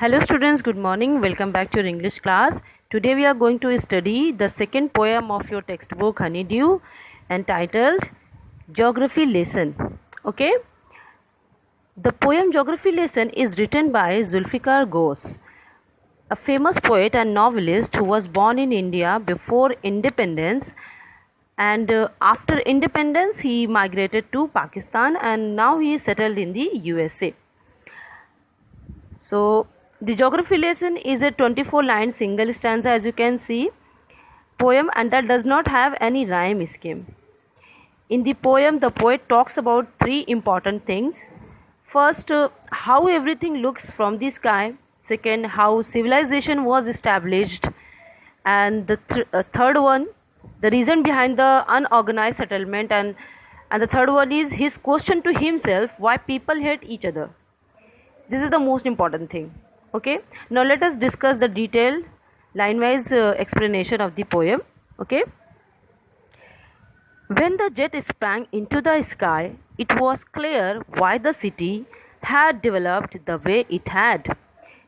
Hello students, good morning. Welcome back to your English class. Today we are going to study the second poem of your textbook Honeydew entitled Geography Lesson. Okay? The poem Geography Lesson is written by Zulfikar Ghose, a famous poet and novelist who was born in India before independence, and after independence he migrated to Pakistan and now he is settled in the USA. So the geography lesson is a 24-line single stanza, as you can see, poem, and that does not have any rhyme scheme. In the poem, the poet talks about three important things. First, how everything looks from the sky. Second, how civilization was established. And the third one, the reason behind the unorganized settlement. And the third one is his question to himself, why people hate each other. This is the most important thing. Okay, now let us discuss the detailed line-wise explanation of the poem. Okay, when the jet sprang into the sky, it was clear why the city had developed the way it had.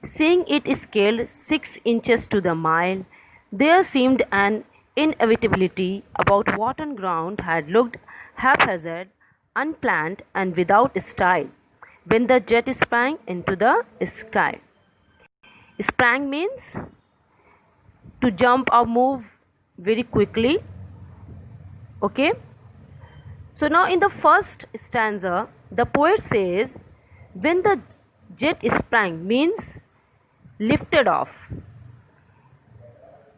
Seeing it scaled 6 inches to the mile, there seemed an inevitability about what on ground had looked haphazard, unplanned, and without style when the jet sprang into the sky. Sprang means to jump or move very quickly. Okay, so now in the first stanza the poet says when the jet sprang means lifted off.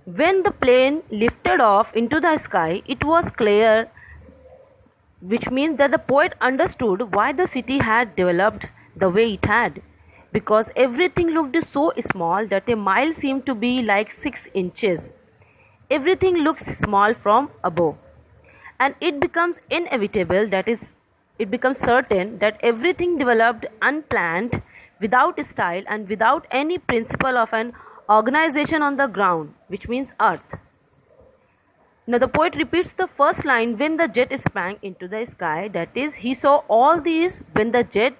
When the plane lifted off into the sky, it was clear, which means that the poet understood why the city had developed the way it had, because everything looked so small that a mile seemed to be like 6 inches. Everything looks small from above, and it becomes inevitable, that is, it becomes certain that everything developed unplanned, without style, and without any principle of an organization on the ground, which means earth. Now the poet repeats the first line, when the jet sprang into the sky, that is, he saw all these when the jet,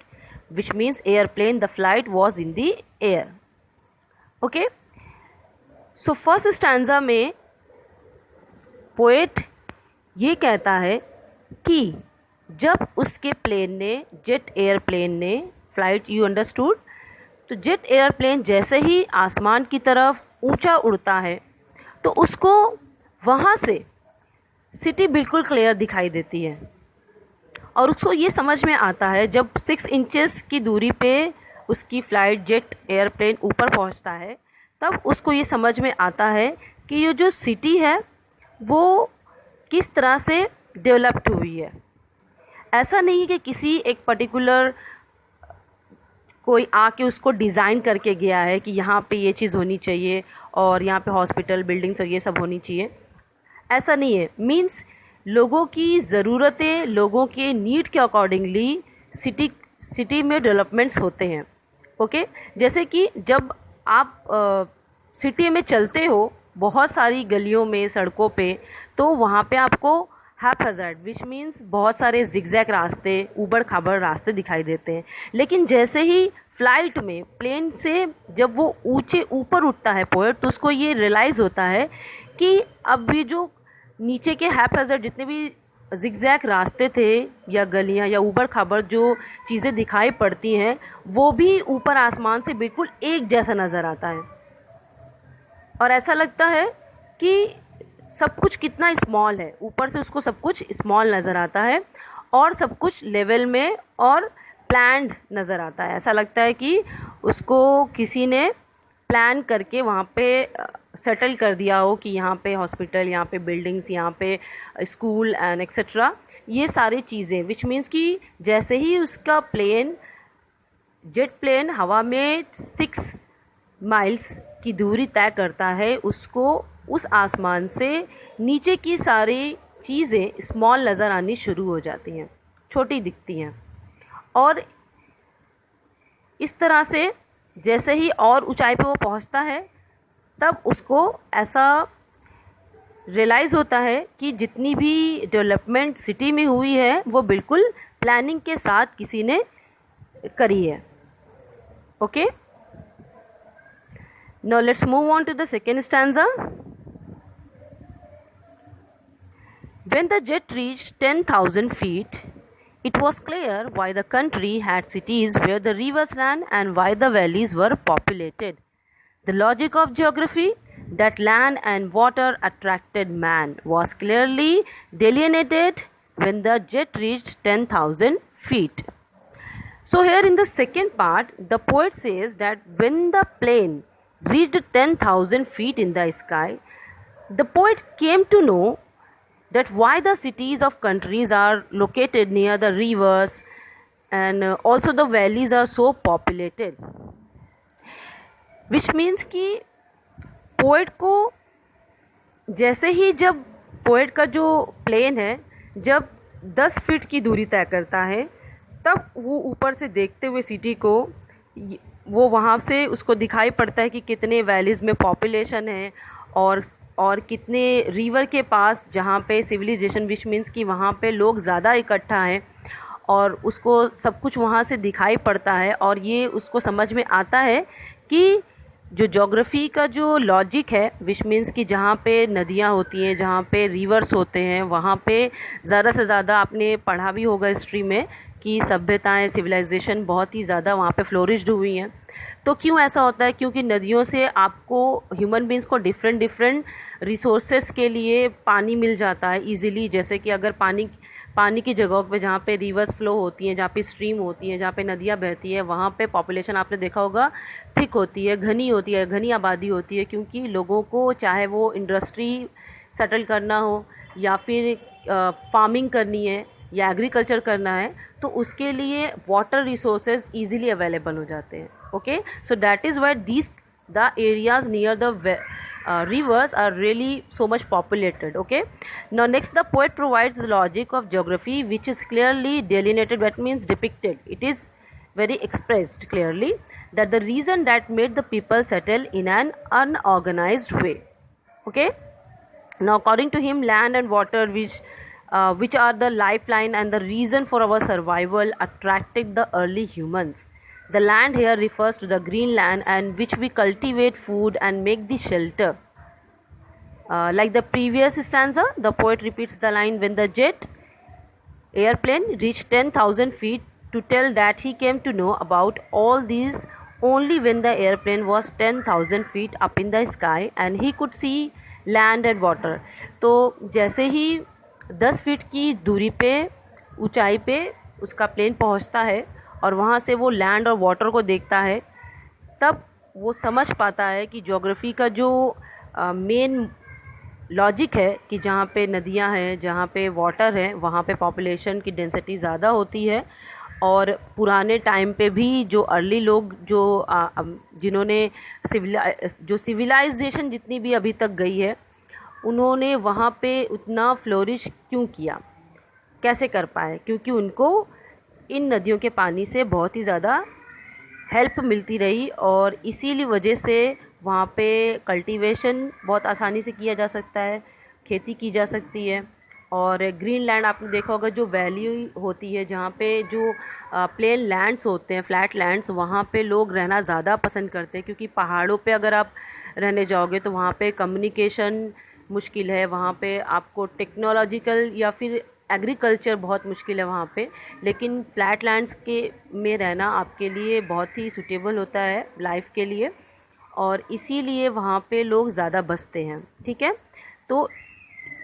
which means airplane, the flight was in the air. Okay, so first stanza में poet ये कहता है कि जब उसके plane ने, jet airplane ने, flight you understood, तो जेट एयरप्लेन जैसे ही आसमान की तरफ ऊंचा उड़ता है तो उसको वहाँ से सिटी बिल्कुल क्लियर दिखाई देती है, और उसको ये समझ में आता है जब 6 इंचेस की दूरी पे उसकी फ्लाइट, जेट एयरप्लेन ऊपर पहुँचता है, तब उसको ये समझ में आता है कि ये जो सिटी है वो किस तरह से डेवलप्ड हुई है. ऐसा नहीं कि किसी एक पर्टिकुलर कोई आके उसको डिज़ाइन करके गया है कि यहाँ पे ये चीज़ होनी चाहिए और यहाँ पे हॉस्पिटल, बिल्डिंग्स और ये सब होनी चाहिए. ऐसा नहीं है. मीन्स लोगों की ज़रूरतें, लोगों के नीड के अकॉर्डिंगली सिटी में डेवलपमेंट्स होते हैं. ओके, जैसे कि जब आप सिटी में चलते हो बहुत सारी गलियों में, सड़कों पे, तो वहाँ पे आपको हैपहैज़र्ड, विच मीन्स बहुत सारे जिगजैग रास्ते, ऊबड़ खाबड़ रास्ते दिखाई देते हैं. लेकिन जैसे ही फ्लाइट में, प्लेन से जब वो ऊंचे ऊपर उठता है पोएट, तो उसको ये रियलाइज़ होता है कि अब भी जो नीचे के हैपहैज़र्ड जितने भी जिगजैग रास्ते थे या गलियाँ या ऊबड़ खाबड़ जो चीज़ें दिखाई पड़ती हैं, वो भी ऊपर आसमान से बिल्कुल एक जैसा नज़र आता है, और ऐसा लगता है कि सब कुछ कितना स्मॉल है. ऊपर से उसको सब कुछ स्मॉल नज़र आता है और सब कुछ लेवल में और प्लान्ड नज़र आता है. ऐसा लगता है कि उसको किसी ने प्लान करके वहाँ पे सेटल कर दिया हो कि यहाँ पे हॉस्पिटल, यहाँ पे बिल्डिंग्स, यहाँ पे स्कूल एंड एक्सेट्रा, ये सारी चीज़ें. विच मीन्स कि जैसे ही उसका प्लेन, जेट प्लेन हवा में 6 माइल्स की दूरी तय करता है, उसको उस आसमान से नीचे की सारी चीज़ें स्मॉल नज़र आनी शुरू हो जाती हैं, छोटी दिखती हैं. और इस तरह से जैसे ही और ऊंचाई पे वो पहुंचता है, तब उसको ऐसा रियलाइज़ होता है कि जितनी भी डेवलपमेंट सिटी में हुई है वो बिल्कुल प्लानिंग के साथ किसी ने करी है. Okay, Now let's move on to the second stanza. When the jet reached 10,000 feet, it was clear why the country had cities where the rivers ran and why the valleys were populated. The logic of geography, that land and water attracted man, was clearly delineated when the jet reached 10,000 feet. So here in the second part, the poet says that when the plane reached 10,000 feet in the sky, the poet came to know that why the cities of countries are located near the rivers and also the valleys are so populated, which means कि poet को जैसे ही जब poet का जो plane है जब 10 feet की दूरी तय करता है तब वो ऊपर से देखते हुए सिटी को वो वहाँ से उसको दिखाई पड़ता है कि कितने वैलीज़ में पॉपुलेशन है और कितने रिवर के पास जहाँ पे सिविलाइजेशन, विच मीन्स कि वहाँ पे लोग ज़्यादा इकट्ठा हैं और उसको सब कुछ वहाँ से दिखाई पड़ता है और ये उसको समझ में आता है कि जो ज्योग्राफी का जो लॉजिक है, विच मीन्स कि जहाँ पे नदियाँ होती हैं, जहाँ पे रिवर्स होते हैं, वहाँ पे ज़्यादा से ज़्यादा आपने पढ़ा भी होगा हिस्ट्री में कि सभ्यताएं, सिविलाइजेशन बहुत ही ज़्यादा वहाँ पे फ्लोरिश्ड हुई हैं। तो क्यों ऐसा होता है? क्योंकि नदियों से आपको ह्यूमन बींग्स को डिफरेंट रिसोर्सेज के लिए पानी मिल जाता है ईजिली। जैसे कि अगर पानी की जगहों पे जहाँ पे रिवर्स फ्लो होती हैं, जहाँ पे स्ट्रीम होती हैं, जहाँ पे नदियाँ बहती है, वहाँ पे पॉपुलेशन आपने देखा होगा थिक होती है, घनी आबादी होती है, क्योंकि लोगों को चाहे वो इंडस्ट्री सेटल करना हो या फिर फार्मिंग करनी है या एग्रीकल्चर करना है, तो उसके लिए वाटर रिसोर्सेज ईजिली अवेलेबल हो जाते हैं। Okay, so that is why these the areas near the rivers are really so much populated. Okay, now next the poet provides the logic of geography, which is clearly delineated, that means depicted. It is very expressed clearly that the reason that made the people settle in an unorganized way. Okay, now according to him, land and water, which are the lifeline and the reason for our survival, attracted the early humans. The land here refers to the green land and which we cultivate food and make the shelter. Like the previous stanza, the poet repeats the line, when the jet airplane reached 10,000 feet, to tell that he came to know about all these only when the airplane was 10,000 feet up in the sky and he could see land and water. तो जैसे ही 10 feet की दूरी पे ऊंचाई पे उसका plane पहुंचता है और वहाँ से वो लैंड और वाटर को देखता है, तब वो समझ पाता है कि ज्योग्राफी का जो मेन लॉजिक है कि जहाँ पे नदियाँ हैं, जहाँ पे वाटर है, वहाँ पे पॉपुलेशन की डेंसिटी ज़्यादा होती है। और पुराने टाइम पे भी जो अर्ली लोग जो जिन्होंने सिविलाइजेशन जितनी भी अभी तक गई है, उन्होंने वहाँ पे उतना फ्लोरिश क्यों किया, कैसे कर पाए? क्योंकि उनको इन नदियों के पानी से बहुत ही ज़्यादा हेल्प मिलती रही और इसीलिए वजह से वहाँ पे कल्टीवेशन बहुत आसानी से किया जा सकता है, खेती की जा सकती है। और ग्रीन लैंड आपने देखा होगा, जो वैली होती है, जहाँ पे जो प्लेन लैंड्स होते हैं, फ्लैट लैंड्स, वहाँ पे लोग रहना ज़्यादा पसंद करते हैं, क्योंकि पहाड़ों पे अगर आप रहने जाओगे तो वहाँ पे कम्युनिकेशन मुश्किल है, वहाँ पे आपको टेक्नोलॉजिकल या फिर एग्रीकल्चर बहुत मुश्किल है वहाँ पे। लेकिन फ्लैट लैंड्स के में रहना आपके लिए बहुत ही सूटेबल होता है लाइफ के लिए, और इसीलिए वहाँ पे लोग ज़्यादा बसते हैं। ठीक है, तो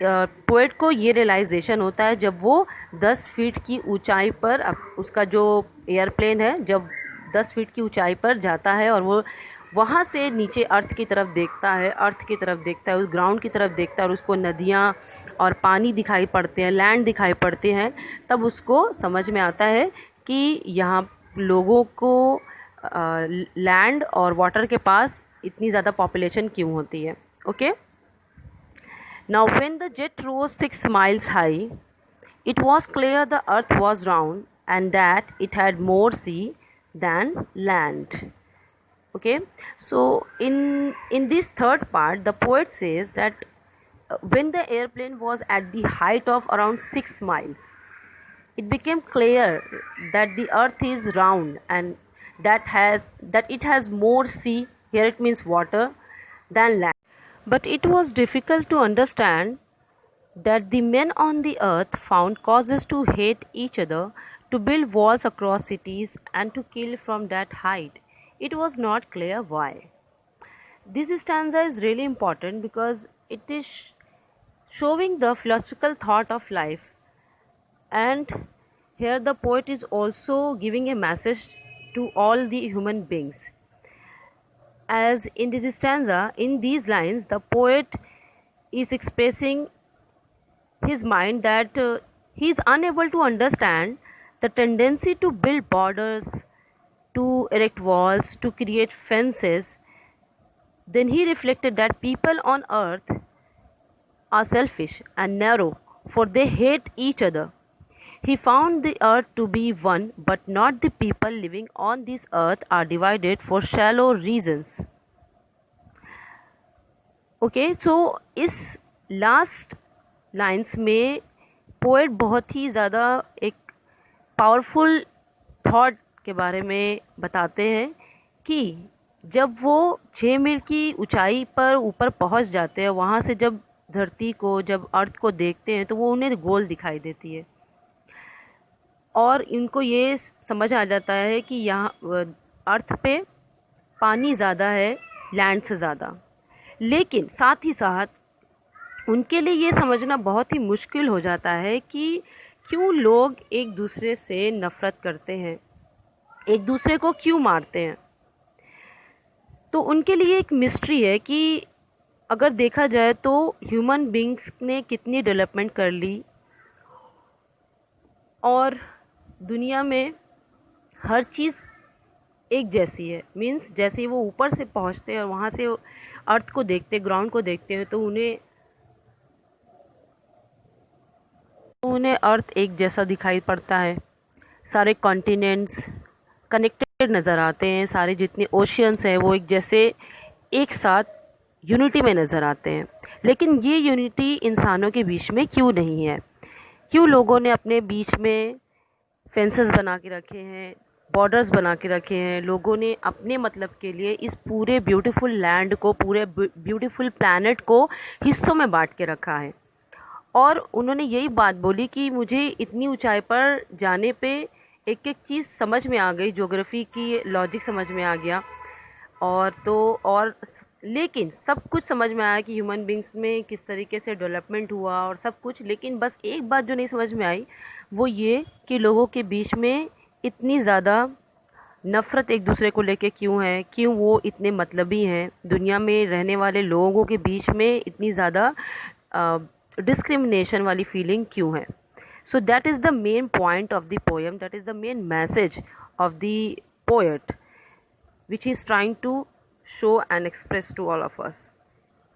पोएट को ये रियलाइजेशन होता है जब वो 10 फीट की ऊंचाई पर, उसका जो एयरप्लेन है जब 10 फीट की ऊंचाई पर जाता है और वो वहाँ से नीचे अर्थ की तरफ देखता है, उस ग्राउंड की तरफ देखता है और उसको नदियाँ और पानी दिखाई पड़ते हैं, लैंड दिखाई पड़ते हैं, तब उसको समझ में आता है कि यहाँ लोगों को लैंड और वाटर के पास इतनी ज़्यादा पॉपुलेशन क्यों होती है। Okay, now when the jet rose 6 miles high, it was clear the earth was round and that it had more sea than land. Okay, so in this third part, the poet says that when the airplane was at the height of around 6 miles, it became clear that the earth is round and that it has more sea here it means water, than land. But it was difficult to understand that the men on the earth found causes to hate each other, to build walls across cities, and to kill from that height. It was not clear why. This stanza is really important because it is showing the philosophical thought of life, and here the poet is also giving a message to all the human beings. As in this stanza, in these lines, the poet is expressing his mind that he is unable to understand the tendency to build borders, to erect walls, to create fences. Then he reflected that people on earth are selfish and narrow, for they hate each other. He found the earth to be one, but not the people living on this earth are divided for shallow reasons. Okay, so इस last lines में poet बहुत ही ज़्यादा एक powerful thought के बारे में बताते हैं कि जब वो 6 मील की ऊंचाई पर ऊपर पहुंच जाते हैं, वहाँ से जब धरती को, जब अर्थ को देखते हैं तो वो उन्हें गोल दिखाई देती है और इनको ये समझ आ जाता है कि यहाँ अर्थ पे पानी ज़्यादा है लैंड से ज़्यादा। लेकिन साथ ही साथ उनके लिए ये समझना बहुत ही मुश्किल हो जाता है कि क्यों लोग एक दूसरे से नफ़रत करते हैं, एक दूसरे को क्यों मारते हैं। तो उनके लिए एक मिस्ट्री है कि अगर देखा जाए तो ह्यूमन बींग्स ने कितनी डेवलपमेंट कर ली और दुनिया में हर चीज़ एक जैसी है। मीन्स जैसे ही वो ऊपर से पहुंचते हैं और वहाँ से अर्थ को देखते, ग्राउंड को देखते हैं तो उन्हें अर्थ एक जैसा दिखाई पड़ता है। सारे कॉन्टिनेंट्स कनेक्टेड नज़र आते हैं, सारे जितने ओशियंस हैं वो एक जैसे एक साथ यूनिटी में नज़र आते हैं। लेकिन ये यूनिटी इंसानों के बीच में क्यों नहीं है? क्यों लोगों ने अपने बीच में फेंसेस बना के रखे हैं, बॉर्डर्स बना के रखे हैं? लोगों ने अपने मतलब के लिए इस पूरे ब्यूटीफुल लैंड को, पूरे ब्यूटीफुल प्लैनेट को हिस्सों में बांट के रखा है। और उन्होंने यही बात बोली कि मुझे इतनी ऊंचाई पर जाने पे एक एक चीज़ समझ में आ गई, ज्योग्राफी की लॉजिक समझ में आ गया और लेकिन सब कुछ समझ में आया कि ह्यूमन बींग्स में किस तरीके से डेवलपमेंट हुआ और सब कुछ। लेकिन बस एक बात जो नहीं समझ में आई वो ये कि लोगों के बीच में इतनी ज़्यादा नफ़रत एक दूसरे को लेके क्यों है, क्यों वो इतने मतलबी हैं, दुनिया में रहने वाले लोगों के बीच में इतनी ज़्यादा डिस्क्रिमिनेशन वाली फीलिंग क्यों है। So that is the main point of the poem, that is the main message of the poet which is trying to show and express to all of us.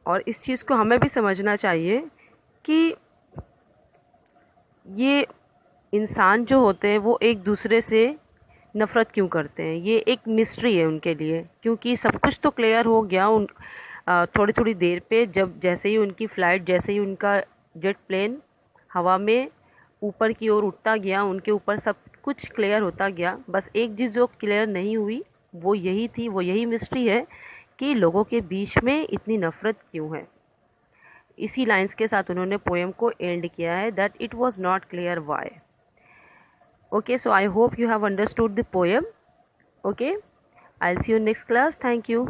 और इस चीज़ को हमें भी समझना चाहिए कि ये इंसान जो होते हैं वो एक दूसरे से नफ़रत क्यों करते हैं। ये एक मिस्ट्री है उनके लिए, क्योंकि सब कुछ तो क्लियर हो गया थोड़ी थोड़ी देर पे, जब जैसे ही उनकी फ़्लाइट, जैसे ही उनका जेट प्लेन हवा में ऊपर की ओर उठता गया, उनके ऊपर सब कुछ क्लियर होता गया। बस एक चीज़ जो क्लियर नहीं हुई वो यही थी, वो यही मिस्ट्री है कि लोगों के बीच में इतनी नफ़रत क्यों है। इसी लाइंस के साथ उन्होंने पोएम को एंड किया है, that it was not clear why. Okay, so I hope you have understood the poem. Okay, I'll see you next class. Thank you.